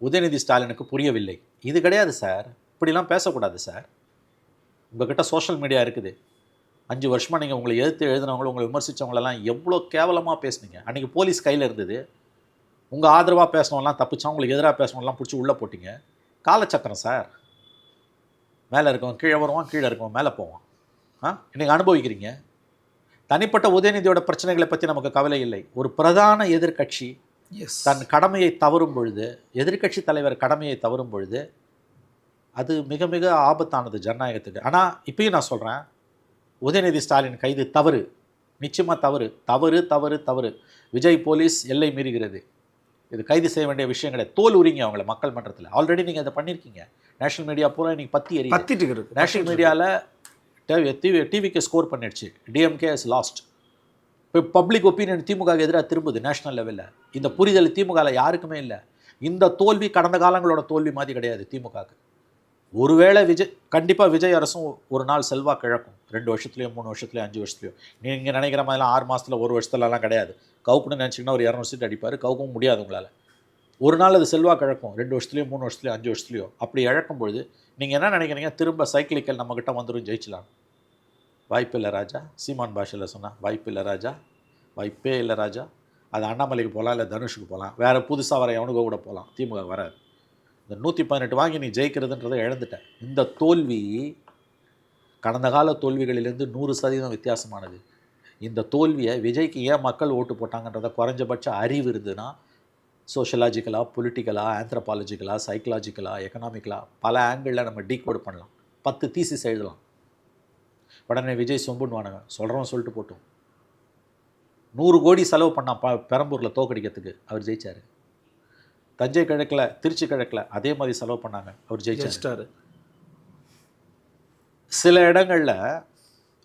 உதயநிதி ஸ்டாலினுக்கு புரியவில்லை. இது கிடையாது சார், இப்படிலாம் பேசக்கூடாது சார். உங்ககிட்ட சோஷியல் மீடியா இருக்குது. 5 வருஷமாக நீங்கள் உங்களை எதிர்த்து எழுதினவங்களும் உங்களை விமர்சித்தவங்களெல்லாம் எவ்வளோ கேவலமாக பேசுனீங்க. அன்றைக்கி போலீஸ் கையில் இருந்தது. உங்கள் ஆதரவாக பேசினவங்களாம் தப்பிச்சா, உங்களுக்கு எதிராக பேசினவங்களாம் பிடிச்சி உள்ளே போட்டிங்க. காலச்சக்கரம் சார். மேலே இருக்கவன் கீழே வருவான், கீழே இருக்கவன் மேலே போவான். இன்றைக்கி அனுபவிக்கிறீங்க. தனிப்பட்ட உதயநிதியோட பிரச்சனைகளை பற்றி நமக்கு கவலை இல்லை. ஒரு பிரதான எதிர்க்கட்சி தன் கடமையை தவறும் பொழுது, எதிர்க்கட்சி தலைவர் கடமையை தவறும் பொழுது அது மிக மிக ஆபத்தானது ஜனநாயகத்துக்கு. ஆனால் இப்பயும் நான் சொல்கிறேன், உதயநிதி ஸ்டாலின் கைது தவறு, நிச்சயமாக தவறு தவறு தவறு தவறு. விஜய் போலீஸ் எல்லை மீறுகிறது. இது கைது செய்ய வேண்டிய விஷயம் கிடையாது. தோல் உரிங்க அவங்கள மக்கள் மன்றத்தில். ஆல்ரெடி நீங்கள் அதை பண்ணியிருக்கீங்க. நேஷனல் மீடியா பூரா இன்னைக்கு பத்திட்டு இருக்கு. நேஷனல் மீடியாவில் டிவிக்கு ஸ்கோர் பண்ணிடுச்சு. DMK is last. இப்போ பப்ளிக் ஒப்பீனியன் திமுக எதிராக திரும்புது நேஷனல் லெவலில். இந்த புரிதல் திமுகவில் யாருக்குமே இல்லை. இந்த தோல்வி கடந்த காலங்களோட தோல்வி மாதிரி கிடையாது திமுகவுக்கு. ஒருவேளை கண்டிப்பாக விஜய் அரசும் ஒரு நாள் செல்வாக்கு இழக்கும். 2 வருஷத்துலையோ 3 வருஷத்துலையோ 5 வருஷத்துலையோ. நீங்கள் நினைக்கிற மாதிரிலாம் 6 மாதத்தில் 1 வருஷத்துலலாம் கிடையாது. கவுக்குன்னு நினச்சிங்கன்னா ஒரு 200 சீட் அடிப்பார். கவுக்கவும் முடியாது உங்களால். ஒரு நாள் அது செல்வாக்கு இழக்கும். 2 வருஷத்துலையோ 3 வருஷத்துலையோ 5 வருஷத்துலையோ. அப்படி இழக்கும் பொழுது நீங்கள் என்ன நினைக்கிறீங்க? திரும்ப சைக்கிளிக்கல் நம்மக்கிட்ட வந்துடும், ஜெயிச்சலாம். வாய்ப்பில்லை ராஜா. சீமான் பாஷையில் சொன்னால் வாய்ப்பில்லை ராஜா, வாய்ப்பே இல்லை ராஜா. அது அண்ணாமலைக்கு போகலாம், இல்லை தனுஷுக்கு போகலாம், வேறு புதுசாக வர எவனுக்கோ கூட போகலாம். திமுக வராது. இந்த 118 வாங்கி நீ ஜெயிக்கிறதுன்றதை இழந்துட்டேன். இந்த தோல்வி கடந்த கால தோல்விகளிலிருந்து 100% வித்தியாசமானது. இந்த தோல்வியை விஜய்க்கு ஏன் மக்கள் ஓட்டு போட்டாங்கன்றத குறைஞ்சபட்ச அறிவு இருந்ததுன்னா சோஷியலாஜிக்கலாக, பொலிட்டிக்கலாக, ஆந்த்ரபாலஜிக்கலாக, சைக்கலாஜிக்கலாக, எக்கனாமிக்கலாக பல ஆங்கிளில் நம்ம டீகோட் பண்ணலாம். 10 தீசிஸ் எழுதலாம். உடனே விஜய் சொம்புன்னுவானுங்க. சொல்கிறவன் சொல்லிட்டு போட்டோம். 100 கோடி செலவு பண்ணான் பெரம்பூரில் தோக்கடிக்கிறதுக்கு, அவர் ஜெயிச்சார். தஞ்சை கிழக்கில், திருச்சி கிழக்கில் அதே மாதிரி செலவு பண்ணாங்க, அவர் ஜெயிச்சிட்டாரு. சில இடங்களில்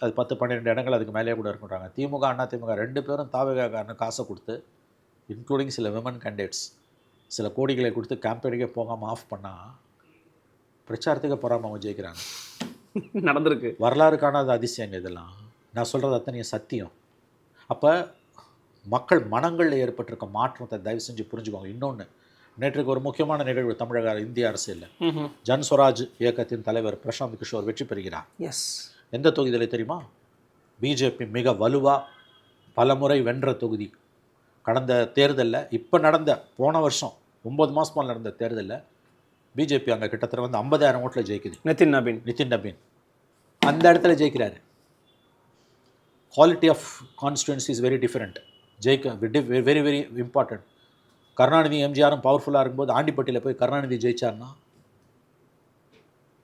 அது 10-12 இடங்கள் அதுக்கு மேலேயே கூட இருக்குன்றாங்க. திமுக அண்ணா திமுக 2 பேரும் தாவேகாரனு காசை கொடுத்து, இன்க்ளூடிங் சில விமன் கேண்டிடேட்ஸ், சில கோடிகளை கொடுத்து கேம்பெயினுக்கே போகாமல் ஆஃப் பண்ணால் பிரச்சாரத்துக்கு போகாமல் அவங்க ஜெயிக்கிறாங்க. நடந்திருக்கு. வரலாறு காணாத அதிசயங்க இதெல்லாம். நான் சொல்கிறது அத்தனையும் சத்தியம். அப்போ மக்கள் மனங்களில் ஏற்பட்டிருக்க மாற்றத்தை தயவு செஞ்சு புரிஞ்சுக்கோங்க. இன்னொன்று, நேற்றுக்கு ஒரு முக்கியமான நிகழ்வு தமிழக இந்திய அரசியலில். ஜன்ஸ்வராஜ் இயக்கத்தின் தலைவர் பிரசாந்த் கிஷோர் வெற்றி பெறுகிறார். எந்த தொகுதியில் தெரியுமா? பிஜேபி மிக வலுவாக பலமுறை வென்ற தொகுதி. கடந்த தேர்தலில், இப்போ நடந்த போன வருஷம் 9 மாதமாக நடந்த தேர்தலில் பிஜேபி அங்கே கிட்டத்தட்ட வந்து 50,000 ஓட்டில் ஜெயிக்குது. நிதின் நபீன் அந்த இடத்துல ஜெயிக்கிறாரு. Quality of constituency is very different. Very very important. Karunanidhi எம்ஜிஆரும் பவர்ஃபுல்லாக இருக்கும்போது ஆண்டிப்பட்டியில் போய் கருணாநிதி ஜெயிச்சாருன்னா,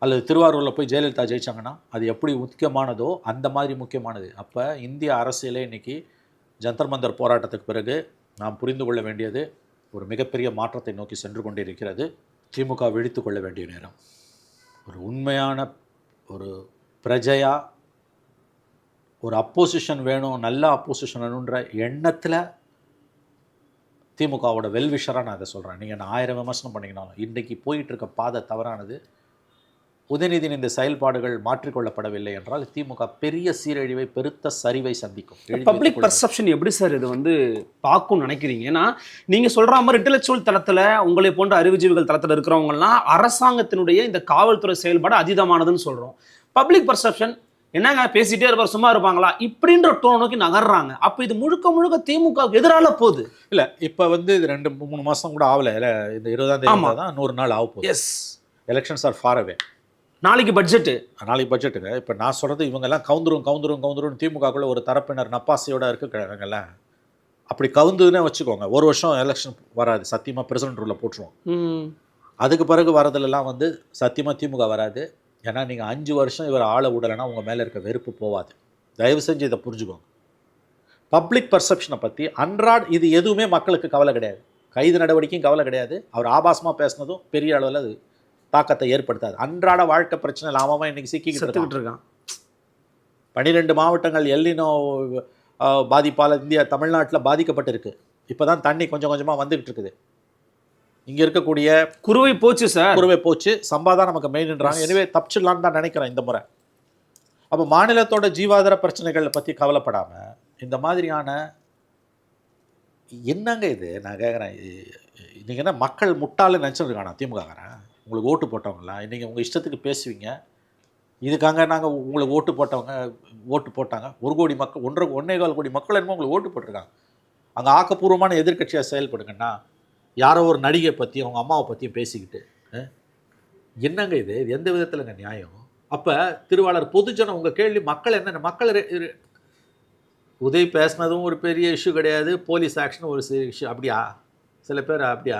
அல்லது திருவாரூரில் போய் ஜெயலலிதா ஜெயிச்சாங்கன்னா அது எப்படி முக்கியமானதோ அந்த மாதிரி முக்கியமானது. அப்போ இந்திய அரசியலே இன்றைக்கி ஜந்தர் மந்தர் போராட்டத்துக்கு பிறகு நாம் புரிந்து கொள்ள வேண்டியது ஒரு மிகப்பெரிய மாற்றத்தை நோக்கி சென்று கொண்டிருக்கிறது. திமுக விழித்து கொள்ள வேண்டிய நேரம். ஒரு உண்மையான ஒரு பிரஜையா, ஒரு அப்போசிஷன் வேணும், நல்ல அப்போசிஷன் வேணுன்ற எண்ணத்தில் திமுகவோட வெல்விஷராக நான் அதை சொல்கிறேன். நீங்கள் நான் 1000 விமர்சனம் பண்ணிங்கனாலும் இன்றைக்கி போயிட்டுருக்க பாதை தவறானது. உதயநிதியின் இந்த செயல்பாடுகள் மாற்றிக்கொள்ளப்படவில்லை என்றால் திமுக பெரிய சீரழிவை, பெருத்த சரிவை சந்திக்கும். பப்ளிக் பர்செப்ஷன் எப்படி சார் இது வந்து பார்க்கும்னு நினைக்கிறீங்க? ஏன்னா நீங்கள் சொல்கிற மாதிரி இன்டெலெக்சுவல் தளத்தில், உங்களை போன்ற அறிவுஜீவிகள் தளத்தில் இருக்கிறவங்கலாம் அரசாங்கத்தினுடைய இந்த காவல்துறை செயல்பாடு அதீதமானதுன்னு சொல்கிறோம். பப்ளிக் பர்செப்ஷன் என்னங்க பேசிகிட்டே இருப்பார், சும்மா இருப்பாங்களா இப்படின்ற டோன் நோக்கி நகர்றாங்க. அப்போ இது முழுக்க முழுக்க திமுக எதிரால போகுது. இல்லை, இப்போ வந்து இது 2-3 மாதம் கூட ஆகலை. இல்லை, இந்த 20ஆம் தேதி தான் 100 நாள் ஆக போகுது. Yes, elections are far away. நாளைக்கு பட்ஜெட்டுங்க. இப்போ நான் சொல்கிறது இவங்கெல்லாம் கவுந்துரும் திமுகக்குள்ள ஒரு தரப்பினர் நப்பாசையோட இருக்கிறாங்கல்ல. அப்படி கவுந்துன்னே வச்சுக்கோங்க. 1 வருஷம் எலெக்ஷன் வராது, சத்தியமாக பிரசிடென்ட் ரூலில் போட்டுருவோம். அதுக்கு பிறகு வரதுலலாம் வந்து சத்தியமாக திமுக வராது. ஏன்னா நீங்கள் 5 வருஷம் இவர் ஆள விடலைன்னா உங்கள் மேலே இருக்க வெறுப்பு போகாது. தயவு செஞ்சு இதை புரிஞ்சுக்கோங்க. பப்ளிக் பர்செப்ஷனை பற்றி இது எதுவுமே மக்களுக்கு கவலை கிடையாது. கைது நடவடிக்கையும் கவலை கிடையாது. அவர் ஆபாசமாக பேசினதும் பெரிய அளவில் அது தாக்கத்தை ஏற்படுத்தாது. அன்றாட வாழ்க்கை பிரச்சனை இல்லாமல் இன்னைக்கு சிக்கிக்கிட்டு இருக்கான். 12 மாவட்டங்கள் எல்லினோ பாதிப்பால் தமிழ்நாட்டில் பாதிக்கப்பட்டிருக்கு. இப்போ தான் தண்ணி கொஞ்சம் கொஞ்சமாக வந்துக்கிட்டு இருக்குது. இங்கே இருக்கக்கூடிய குருவை போச்சு சார், குருவை போச்சு, சம்பாதான் நமக்கு மெயின்ன்றாங்க. எனவே தப்பிச்சிடலான்னு தான் நினைக்கிறேன் இந்த முறை. அப்போ மாநிலத்தோட ஜீவாதார பிரச்சனைகளை பற்றி கவலைப்படாமல் இந்த மாதிரியான என்னங்க இது நான் கேட்குறேன். இன்றைக்கி என்ன மக்கள் முட்டாளு நினச்சிருக்கானா திமுககாரன்? உங்களுக்கு ஓட்டு போட்டவங்களாம் இன்றைக்கி உங்கள் இஷ்டத்துக்கு பேசுவீங்க. இதுக்காக நாங்கள் உங்களுக்கு ஓட்டு போட்டாங்க 1 கோடி மக்கள் 1.25 கோடி மக்கள் என்னமோ உங்களுக்கு ஓட்டு போட்டிருக்காங்க. அங்கே ஆக்கப்பூர்வமான எதிர்க்கட்சியாக செயல்படுங்கன்னா யாரோ ஒரு நடிகை பற்றி அவங்க அம்மாவை பற்றியும் பேசிக்கிட்டு என்னங்க இது எந்த விதத்தில்ங்க நியாயம்? அப்போ திருவாளர் பொதுஜனம் உங்கள் கேள்வி மக்கள் என்ன மக்கள் உதய் பேசினதும் ஒரு பெரிய இஷ்யூ கிடையாது, போலீஸ் ஆக்ஷனும் ஒரு இஷ்யூ. அப்படியா? சில பேர் அப்படியா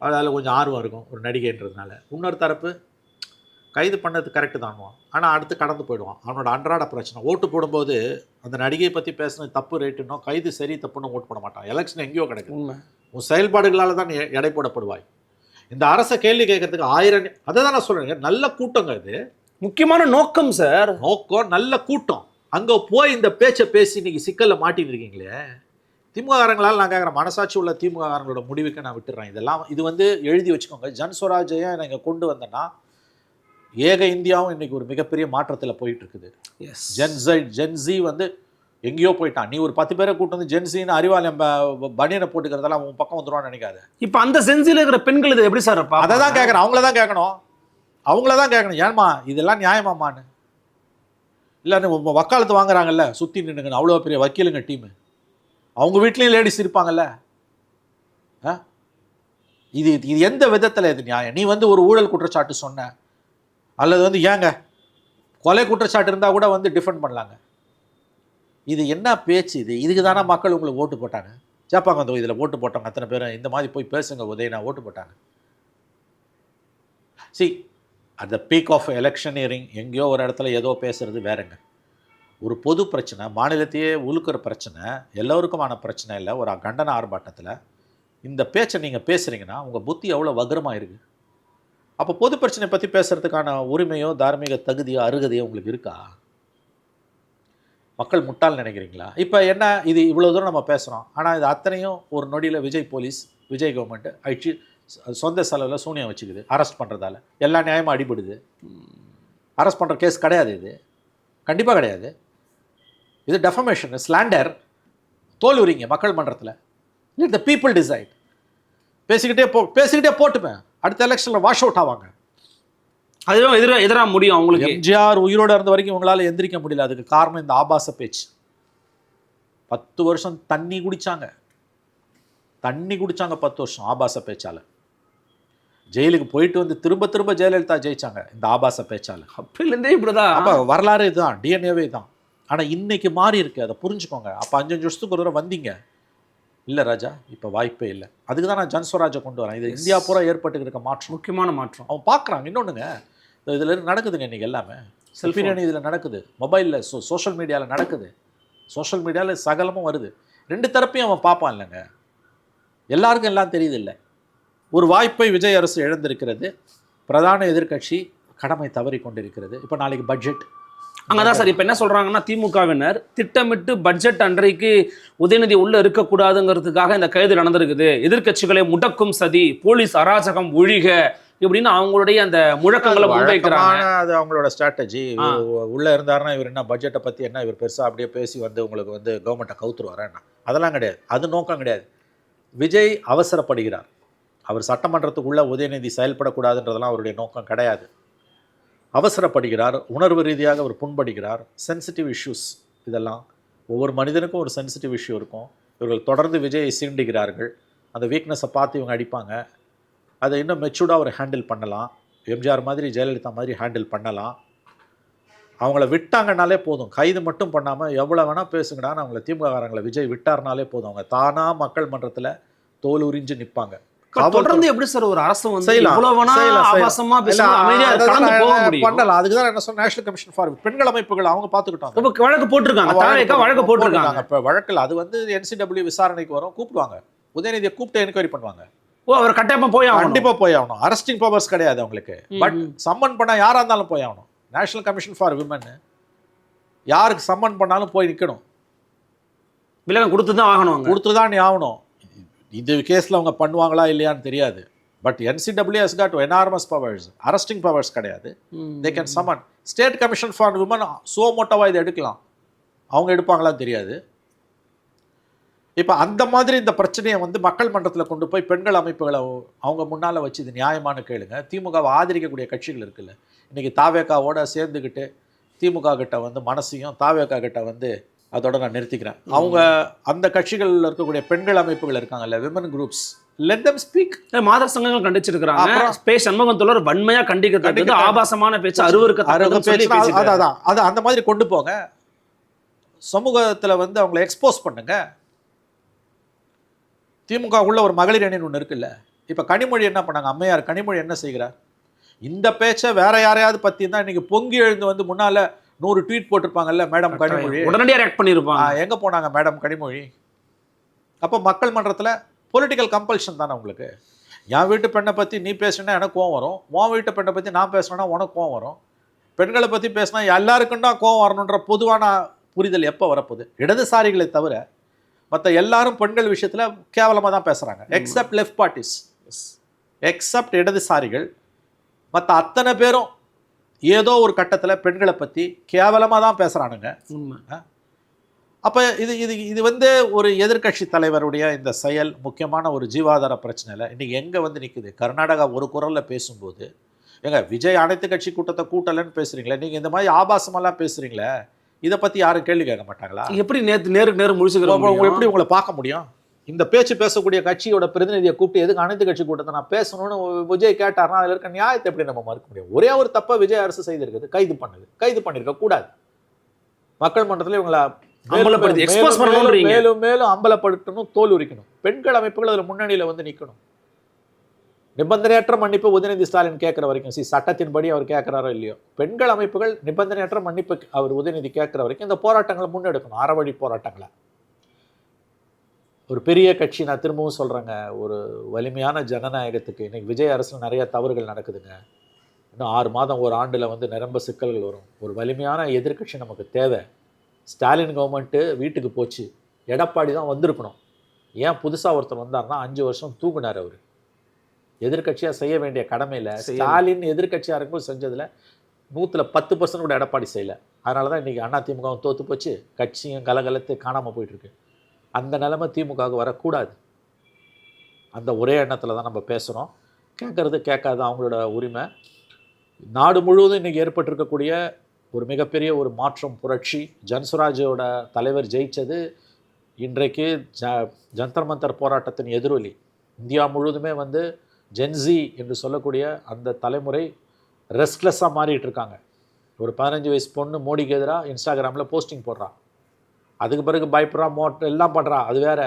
அதில் கொஞ்சம் ஆர்வம் இருக்கும் ஒரு நடிகைன்றதுனால. இன்னொரு தரப்பு கைது பண்ணது கரெக்டு தான்வான், ஆனால் அடுத்து கடந்து போயிடுவான். அவனோட அன்றாட பிரச்சனை. ஓட்டு போடும்போது அந்த நடிகையை பற்றி பேசுனது தப்பு ரைட்டுன்னோ கைது சரி தப்புன்னு ஓட்டு போட மாட்டான். எலெக்ஷன் எங்கேயோ கிடைக்கும். உன் செயல்பாடுகளால் தான் எடை போடப்படுவாய். இந்த அரசை கேள்வி கேட்கறதுக்கு 1000 அதை தான் நான் சொல்கிறேன். நல்ல கூட்டங்க இது, முக்கியமான நோக்கம் சார். நோக்கம் நல்ல கூட்டம். அங்கே போய் இந்த பேச்சை பேசி இன்னைக்கு சிக்கலில் மாட்டின்னு இருக்கீங்களே திமுககாரங்களால். நான் கேட்குறேன், மனசாட்சி உள்ள திமுககாரங்களோட முடிவுக்கு நான் விட்டுறேன். இதெல்லாம் இது எழுதி வச்சுக்கோங்க. ஜன்ஸ்வராஜையை நான் கொண்டு வந்தேன்னா ஏக இந்தியாவும் இன்றைக்கி ஒரு மிகப்பெரிய மாற்றத்தில் போயிட்டு இருக்குது. ஜென்ஸி எங்கேயோ போயிட்டான். நீ ஒரு 10 பேரை கூட்டு வந்து ஜென்சின்னு அறிவால் பனியனை போட்டுக்கிறதெல்லாம் உன் பக்கம் வந்துடுவான்னு நினைக்காது. இப்போ அந்த ஜென்சியில் இருக்கிற பெண்கள் இது எப்படி சார்? அதை தான் கேட்குறேன், அவங்கள தான் கேட்கணும். ஏன்மா இதெல்லாம் நியாயமாமான்னு? இல்லை வக்காலத்து வாங்குறாங்கல்ல சுற்றி நின்றுங்கன்னு, அவ்வளோ பெரிய வக்கீலுங்க டீமு. அவங்க வீட்லேயும் லேடிஸ் இருப்பாங்கல்ல. இது எந்த விதத்தில் இது நியாயம்? நீ ஒரு ஊழல் குற்றச்சாட்டு சொன்ன அல்லது ஏங்க கொலை குற்றச்சாட்டு இருந்தால் கூட டிஃபெண்ட் பண்ணலாங்க. இது என்ன பேச்சு இது? இதுக்கு தானே மக்கள் உங்களுக்கு ஓட்டு போட்டாங்க. சேப்பாங்க இதில் ஓட்டு போட்டாங்க அத்தனை பேரும் இந்த மாதிரி போய் பேசுங்க உதயனா ஓட்டு போட்டாங்க. அட் த பீக் ஆஃப் எலெக்ஷனியரிங் எங்கேயோ ஒரு இடத்துல ஏதோ பேசுறது வேறங்க. ஒரு பொது பிரச்சனை, மாநிலத்தையே உழுக்கிற பிரச்சனை, எல்லோருக்குமான பிரச்சனை இல்லை. ஒரு கண்டன ஆர்ப்பாட்டத்தில் இந்த பேச்சை நீங்கள் பேசுகிறீங்கன்னா உங்கள் புத்தி எவ்வளோ வக்ரமாக இருக்குது. அப்போ பொது பிரச்சனை பற்றி பேசுகிறதுக்கான உரிமையோ தார்மீக தகுதியோ அருகதையோ உங்களுக்கு இருக்கா? மக்கள் முட்டாள் நினைக்கிறீங்களா? இப்போ என்ன இது இவ்வளோ தூரம் நம்ம பேசுகிறோம், ஆனால் இது அத்தனையும் ஒரு நொடியில் விஜய் போலீஸ் விஜய் கவர்மெண்ட்டு அழிச்சு சொந்த செலவில் சூனியம் வச்சுக்குது. அரெஸ்ட் பண்ணுறதால எல்லா நியாயமும் அடிபடுது. அரெஸ்ட் பண்ணுற கேஸ் கிடையாது, இது கண்டிப்பாக கிடையாது. இது டெஃபமேஷன், ஸ்லாண்டர். தோல் உரிங்க மக்கள் மன்றத்தில். Let the people decide. பேசிக்கிட்டே போட்டுப்பேன். அடுத்த எலெக்ஷனில் வாஷ் அவுட் ஆவாங்க. அதுவும் எதிராக முடியும் அவங்களுக்கு. எம்ஜிஆர் உயிரோடு இருந்த வரைக்கும் உங்களால் எந்திரிக்க முடியல. அதுக்கு காரணம் இந்த ஆபாச பேச்சு. 10 வருஷம் தண்ணி குடித்தாங்க 10 வருஷம் ஆபாச பேச்சால். ஜெயிலுக்கு போயிட்டு திரும்ப திரும்ப ஜெயலலிதா ஜெயிச்சாங்க இந்த ஆபாச பேச்சால். அப்போலேருந்தே இப்படிதான். அப்போ வரலாறு இதுதான், டிஎன்ஏவே தான். ஆனால் இன்னைக்கு மாறி இருக்கு, அதை புரிஞ்சுக்கோங்க. அப்போ 5 வருஷத்துக்கு ஒரு தடவை வந்தீங்க. இல்லை ராஜா, இப்போ வாய்ப்பே இல்லை. அதுக்கு தான் நான் ஜன்ஸ்வராஜை கொண்டு வரேன். இது இந்தியா பூரா ஏற்பட்டு இருக்க மாற்றம், முக்கியமான மாற்றம். அவன் பார்க்குறாங்க. இன்னொன்றுங்க, இதில் நடக்குதுங்க இன்றைக்கி எல்லாமே. செல்ஃபினி இதில் நடக்குது, மொபைலில் சோஷியல் மீடியாவில் நடக்குது. சோஷியல் மீடியாவில் சகலமும் வருது. 2 தரப்பையும் அவன் பார்ப்பான் இல்லைங்க. எல்லாருக்கும் எல்லாம் தெரியுது இல்லை. ஒரு வாய்ப்பை விஜய் அரசு இழந்திருக்கிறது. பிரதான எதிர்க்கட்சி கடமை தவறி கொண்டிருக்கிறது. இப்போ நாளைக்கு பட்ஜெட் அங்கே தான் சார். இப்போ என்ன சொல்கிறாங்கன்னா, திமுகவினர் திட்டமிட்டு பட்ஜெட் அன்றைக்கு உதயநிதி உள்ளே இருக்கக்கூடாதுங்கிறதுக்காக இந்த கைது நடந்திருக்குது. எதிர்க்கட்சிகளை முடக்கும் சதி, போலீஸ் அராஜகம் ஒழிக இப்படின்னு அவங்களுடைய அந்த முழக்கங்களை முன்வைக்கிறாங்க. அது அவங்களோட ஸ்ட்ராட்டஜி. உள்ளே இருந்தாருன்னா இவர் என்ன பட்ஜெட்டை பற்றி என்ன இவர் பெருசாக அப்படியே பேசி உங்களுக்கு கவர்மெண்ட்டை கவுத்துருவாரேன்னா அதெல்லாம் கிடையாது. அது நோக்கம் கிடையாது. விஜய் அவசரப்படுகிறார். அவர் சட்டமன்றத்துக்குள்ளே உதயநிதி செயல்படக்கூடாதுன்றதெல்லாம் அவருடைய நோக்கம் கிடையாது. அவசரப்படுகிறார், உணர்வு ரீதியாக அவர் புண்படுகிறார். சென்சிட்டிவ் இஷ்யூஸ் இதெல்லாம் ஒவ்வொரு மனிதனுக்கும் ஒரு சென்சிட்டிவ் இஷ்யூ இருக்கும். இவர்கள் தொடர்ந்து விஜயை சீண்டுகிறார்கள். அந்த வீக்னஸை பார்த்து இவங்க அடிப்பாங்க. அதை இன்னும் மெச்சூர்டாக அவர் ஹேண்டில் பண்ணலாம். எம்ஜிஆர் மாதிரி ஜெயலலிதா மாதிரி ஹேண்டில் பண்ணலாம். அவங்கள விட்டாங்கனாலே போதும். கைது மட்டும் பண்ணாமல் எவ்வளோ வேணால் பேசுங்கடான்னு அவங்கள திமுககாரங்களை விஜய் விட்டார்னாலே போதும். அவங்க தானாக மக்கள் மன்றத்தில் தோல் உறிஞ்சு நிற்பாங்க. தொடர்ந்து எப்படி சார் ஒரு அரசு வந்து செய்யலாம். இவ்வளவு வேணா செய்யலாம். ஆபாசமா இல்ல, பேசலாம், அமைதியா கடந்து போக முடியும்? பண்ணலாம். அதுக்கு தான் என்ன சொன்ன, நேஷனல் கமிஷன் ஃபார் பெண்கள் அமைப்புகள் அவங்க பாத்துக்கிட்டாங்க. இப்ப வழக்கு போட்டிருக்காங்க, தாவேகா வழக்கு போட்டிருக்காங்க. இப்ப வழக்குல அது வந்து NCW விசாரணைக்கு வரும், கூப்பிடுவாங்க. உதயநிதியை கூப்பிட்டு என்கொயரி பண்ணுவாங்க. ஓ, அவர் கட்டாயமா போய் ஆகணும். கண்டிப்பா போய் ஆகணும். அரெஸ்டிங் பவர்ஸ் கிடையாது அவங்களுக்கு, பட் சம்மன் பண்ணா யாரா இருந்தாலும் போய் ஆகணும். நேஷனல் கமிஷன் ஃபார் விமன் யாருக்கு சம்மன் பண்ணாலும் போய் நிக்கணும். விலகம் கொடுத்து தான் ஆகணும், கொடுத்துதான் நீ ஆகணும். இது கேஸ்ல அவங்க பண்ணுவாங்களா இல்லையான்னு தெரியாது, but NCW has got enormous powers. Arresting powers கிடையாது. they can summon. State commission for women suo மோட்டவா இதை எடுக்கலாம், அவங்க எடுப்பாங்களான்னு தெரியாது. இப்போ அந்த மாதிரி இந்த பிரச்சனையை வந்து மக்கள் மன்றத்தில் கொண்டு போய் பெண்கள் அமைப்புகளை அவங்க முன்னால் வச்சு இது நியாயமான கேளுங்க. திமுகவை ஆதரிக்கக்கூடிய கட்சிகள் இருக்குல்ல, இன்றைக்கி தாவேகாவோட சேர்ந்துக்கிட்டு திமுக கிட்ட வந்து மனசையும் தாவேகா கிட்ட வந்து அதோட நான் நிறுத்திக்கிறேன். அவங்க அந்த கட்சிகளில் இருக்கக்கூடிய பெண்கள் அமைப்புகள் இருக்காங்கல்ல, women groups, let them speak. மாதர் சங்கங்கள் கண்டிச்சிருக்காங்க. பே சண்முகம் தோழர் வன்மையா கண்டிக்கிறது, ஆபாசமான பேச்சு, அருவருக்கு அதான் அது அந்த மாதிரி கொண்டு போங்க. சமூகத்தில் வந்து அவங்களை எக்ஸ்போஸ் பண்ணுங்க. திமுக உள்ள ஒரு மகளிர் அணின்னு ஒன்று இருக்குல்ல, இப்போ கனிமொழி என்ன பண்ணாங்க, அம்மையார் கனிமொழி என்ன செய்கிறார், இந்த பேச்சை வேற யாரையாவது பற்றி தான் இன்னைக்கு பொங்கி எழுந்து வந்து முன்னால 100 ட்வீட் போட்டிருப்பாங்கல்ல மேடம் கனிமொழி, உடனடியாக ரியாக்ட் பண்ணியிருப்பாங்க. எங்கே போனாங்க மேடம் கனிமொழி? அப்போ மக்கள் மன்றத்தில் பொலிட்டிக்கல் கம்பல்ஷன் தானே உங்களுக்கு. என் வீட்டு பெண்ணை பற்றி நீ பேசுனா எனக்கு கோவம் வரும், உன் வீட்டு பெண்ணை பற்றி நான் பேசுனா உனக்கு கோவம் வரும். பெண்களை பற்றி பேசினா எல்லாருக்கும் தான் கோவம் வரணுன்ற பொதுவான புரிதல் எப்போ வரப்போகுது? இடதுசாரிகளை தவிர மற்ற எல்லாரும் பெண்கள் விஷயத்தில் கேவலமாக தான் பேசுகிறாங்க, எக்ஸப்ட் லெஃப்ட் பார்ட்டிஸ், எக்ஸப்ட் இடதுசாரிகள். மற்ற அத்தனை பேரும் ஏதோ ஒரு கட்டத்தில் பெண்களை பற்றி கேவலமாக தான் பேசுகிறானுங்க. அப்போ இது இது இது வந்து ஒரு எதிர்க்கட்சி தலைவருடைய இந்த செயல் முக்கியமான ஒரு ஜீவாதார பிரச்சனையில் இன்றைக்கி எங்கே வந்து நிற்குது? கர்நாடகா ஒரு குரலில் பேசும்போது, ஏங்க விஜய் அனைத்து கட்சி கூட்டத்தை கூட்டலைன்னு பேசுகிறீங்களே, நீங்கள் இந்த மாதிரி ஆபாசமெல்லாம் பேசுகிறீங்களே, இதை பற்றி யாரும் கேள்வி கேட்க மாட்டாங்களா? எப்படி நேருக்கு நேரம் முடிச்சுக்கிறோம், எப்படி உங்களை பார்க்க முடியும்? இந்த பேச்சு பேசக்கூடிய கட்சியோட பிரதிநிதியை கூப்பிட்டு எதுக்கு அனைத்து கட்சி கூட்டத்தை நான் பேசணும்னு விஜய் கேட்டார்னா அதில் இருக்க நியாயத்தை எப்படி நம்ம மறுக்க முடியும்? ஒரே ஒரு தப்பை விஜய் அரசு செய்திருக்குது, கைது பண்ணிருக்க கூடாது. மக்கள் மன்றத்தில் இவங்களை மேலும் மேலும் அம்பலப்படுத்தணும், தோல் உரிக்கணும். பெண்கள் அமைப்புகள் அதில் முன்னணியில் வந்து நிற்கணும். நிபந்தனையற்ற மன்னிப்பு உதயநிதி ஸ்டாலின் கேட்குற வரைக்கும், சட்டத்தின்படி அவர் கேட்குறாரோ இல்லையோ, பெண்கள் அமைப்புகள் நிபந்தனையற்ற மன்னிப்பு அவர் உதயநிதி கேட்குற வரைக்கும் இந்த போராட்டங்களை முன்னெடுக்கணும், அறவழி போராட்டங்களை. ஒரு பெரிய கட்சி, நான் திரும்பவும் சொல்கிறேங்க, ஒரு வலிமையான ஜனநாயகத்துக்கு இன்னைக்கு விஜய் அரசில் நிறைய தவறுகள் நடக்குதுங்க. இன்னும் 6 மாதம் ஒரு ஆண்டில் வந்து நிரம்ப சிக்கல்கள் வரும். ஒரு வலிமையான எதிர்க்கட்சி நமக்கு தேவை. ஸ்டாலின் கவர்மெண்ட்டு வீட்டுக்கு போச்சு, எடப்பாடி தான் வந்திருக்கணும். ஏன் புதுசாக ஒருத்தர் வந்தார்னா 5 வருஷம் தூக்குனார். அவர் எதிர்கட்சியாக செய்ய வேண்டிய கடமையில் ஸ்டாலின் எதிர்கட்சியாக இருக்கும்போது செஞ்சதில் 110% கூட எடப்பாடி செய்யலை. அதனால தான் இன்றைக்கி அதிமுகவும் தோற்று போச்சு, கட்சியும் கலகலத்து காணாமல் போயிட்டுருக்கு. அந்த நிலைமை திமுகவுக்கு வரக்கூடாது. அந்த ஒரே எண்ணத்தில் தான் நம்ம பேசுகிறோம். கேட்குறது கேட்காது அவங்களோட உரிமை. நாடு முழுவதும் இன்றைக்கி ஏற்பட்டிருக்கக்கூடிய ஒரு மிகப்பெரிய ஒரு மாற்றம், புரட்சி. ஜன்சுராஜோட தலைவர் ஜெயித்தது இன்றைக்கு ஜந்தர் மந்தர் போராட்டத்தின் எதிரொலி. இந்தியா முழுவதுமே வந்து ஜென்சி என்று சொல்லக்கூடிய அந்த தலைமுறை ரெஸ்ட்லெஸ்ஸாக மாறிட்டு இருக்காங்க. ஒரு 15 வயசு பொண்ணு மோடிக்கு எதிராக இன்ஸ்டாகிராமில் போஸ்டிங் போடுறான், அதுக்கு பிறகு பயப்படுறான், எல்லாம் பண்ணுறான். அது வேற,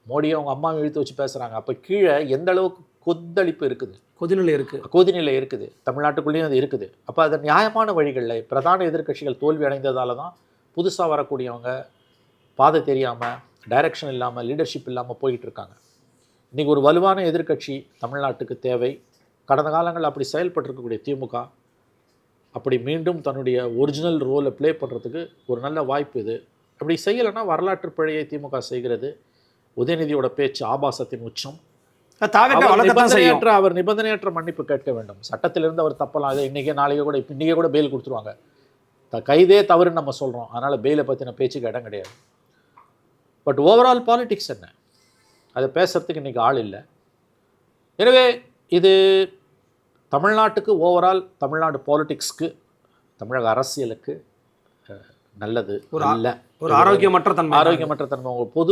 மோடியை அவங்க அம்மாவை இழுத்து வச்சு பேசுகிறாங்க. அப்போ கீழே எந்த அளவுக்கு கொந்தளிப்பு இருக்குது, கொதிநிலை இருக்குது, தமிழ்நாட்டுக்குள்ளேயும் அது இருக்குது. அப்போ அது நியாயமான வழிகளில் பிரதான எதிர்க்கட்சிகள் தோல்வி அடைந்ததால தான் புதுசாக வரக்கூடியவங்க பாதை தெரியாமல், டைரக்ஷன் இல்லாமல், லீடர்ஷிப் இல்லாமல் போயிட்டு இருக்காங்க. இன்றைக்கி ஒரு வலுவான எதிர்க்கட்சி தமிழ்நாட்டுக்கு தேவை. கடந்த காலங்களில் அப்படி செயல்பட்டிருக்கக்கூடிய திமுக அப்படி மீண்டும் தன்னுடைய ஒரிஜினல் ரோலை ப்ளே பண்ணுறதுக்கு ஒரு நல்ல வாய்ப்பு இது. அப்படி செய்யலைன்னா வரலாற்று பிழையை திமுக செய்கிறது. உதயநிதியோட பேச்சு ஆபாசத்தின் உச்சம். அவர் நிபந்தனையற்ற மன்னிப்பு கேட்க வேண்டும். சட்டத்திலிருந்து அவர் தப்பலாம். அதை இன்றைக்கே கூட பெயில் கொடுத்துருவாங்க. கைதே தவறுன்னு நம்ம சொல்கிறோம், அதனால் பெயிலை பற்றின பேச்சுக்கு இடம் கிடையாது. பட் ஓவரால் பாலிடிக்ஸ் என்ன, அதை பேசுகிறதுக்கு இன்றைக்கி ஆள் இல்லை. எனவே இது தமிழ்நாட்டுக்கு ஓவரால், தமிழ்நாடு பாலிடிக்ஸ்க்கு, தமிழக அரசியலுக்கு நல்லது ஒரு ஆரோக்கியமற்ற தன்மை பொது